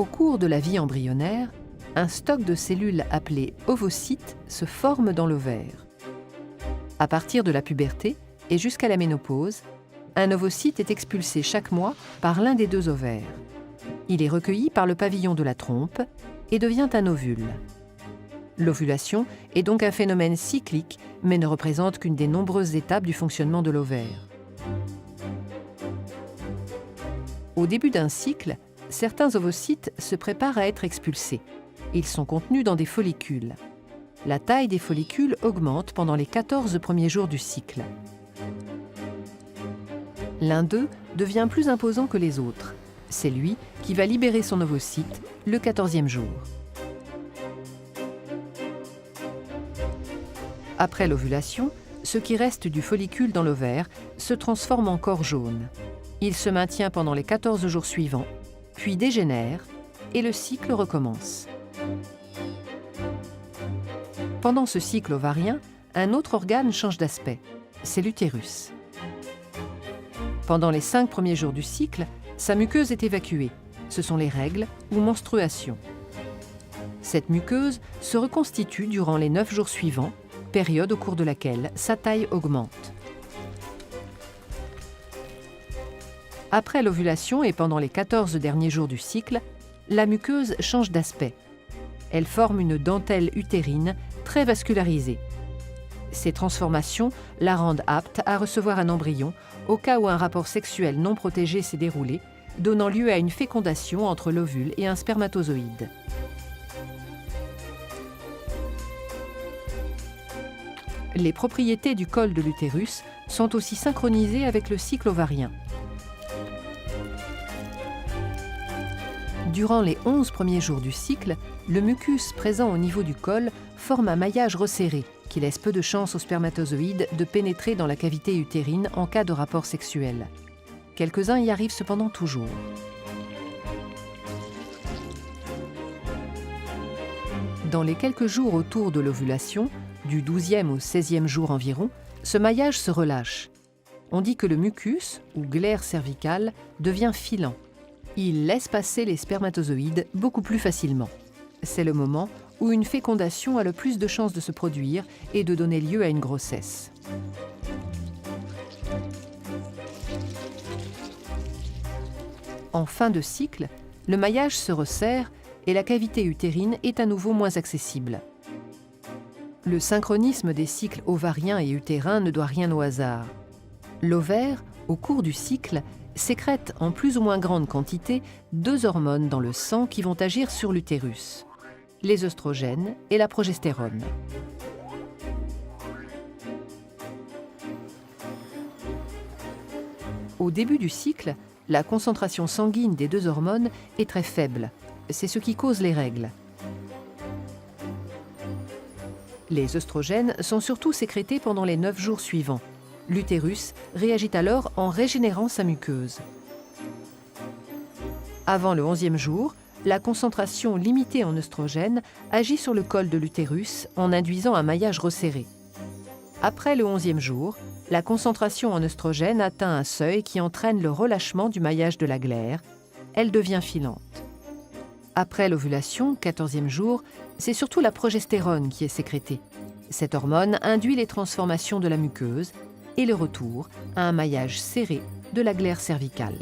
Au cours de la vie embryonnaire, un stock de cellules appelé ovocytes se forme dans l'ovaire. À partir de la puberté et jusqu'à la ménopause, un ovocyte est expulsé chaque mois par l'un des deux ovaires. Il est recueilli par le pavillon de la trompe et devient un ovule. L'ovulation est donc un phénomène cyclique, mais ne représente qu'une des nombreuses étapes du fonctionnement de l'ovaire. Au début d'un cycle, certains ovocytes se préparent à être expulsés. Ils sont contenus dans des follicules. La taille des follicules augmente pendant les 14 premiers jours du cycle. L'un d'eux devient plus imposant que les autres. C'est lui qui va libérer son ovocyte le 14e jour. Après l'ovulation, ce qui reste du follicule dans l'ovaire se transforme en corps jaune. Il se maintient pendant les 14 jours suivants, puis dégénère et le cycle recommence. Pendant ce cycle ovarien, un autre organe change d'aspect, c'est l'utérus. Pendant les 5 premiers jours du cycle, sa muqueuse est évacuée. Ce sont les règles ou menstruations. Cette muqueuse se reconstitue durant les 9 jours suivants, période au cours de laquelle sa taille augmente. Après l'ovulation et pendant les 14 derniers jours du cycle, la muqueuse change d'aspect. Elle forme une dentelle utérine très vascularisée. Ces transformations la rendent apte à recevoir un embryon au cas où un rapport sexuel non protégé s'est déroulé, donnant lieu à une fécondation entre l'ovule et un spermatozoïde. Les propriétés du col de l'utérus sont aussi synchronisées avec le cycle ovarien. Durant les 11 premiers jours du cycle, le mucus présent au niveau du col forme un maillage resserré qui laisse peu de chance aux spermatozoïdes de pénétrer dans la cavité utérine en cas de rapport sexuel. Quelques-uns y arrivent cependant toujours. Dans les quelques jours autour de l'ovulation, du 12e au 16e jour environ, ce maillage se relâche. On dit que le mucus, ou glaire cervicale, devient filant. Il laisse passer les spermatozoïdes beaucoup plus facilement. C'est le moment où une fécondation a le plus de chances de se produire et de donner lieu à une grossesse. En fin de cycle, le maillage se resserre et la cavité utérine est à nouveau moins accessible. Le synchronisme des cycles ovariens et utérins ne doit rien au hasard. L'ovaire, au cours du cycle, sécrète en plus ou moins grande quantité 2 hormones dans le sang qui vont agir sur l'utérus, les œstrogènes et la progestérone. Au début du cycle, la concentration sanguine des 2 hormones est très faible. C'est ce qui cause les règles. Les œstrogènes sont surtout sécrétés pendant les 9 jours suivants. L'utérus réagit alors en régénérant sa muqueuse. Avant le 11e jour, la concentration limitée en œstrogènes agit sur le col de l'utérus en induisant un maillage resserré. Après le 11e jour, la concentration en œstrogènes atteint un seuil qui entraîne le relâchement du maillage de la glaire. Elle devient filante. Après l'ovulation, 14e jour, c'est surtout la progestérone qui est sécrétée. Cette hormone induit les transformations de la muqueuse et le retour à un maillage serré de la glaire cervicale.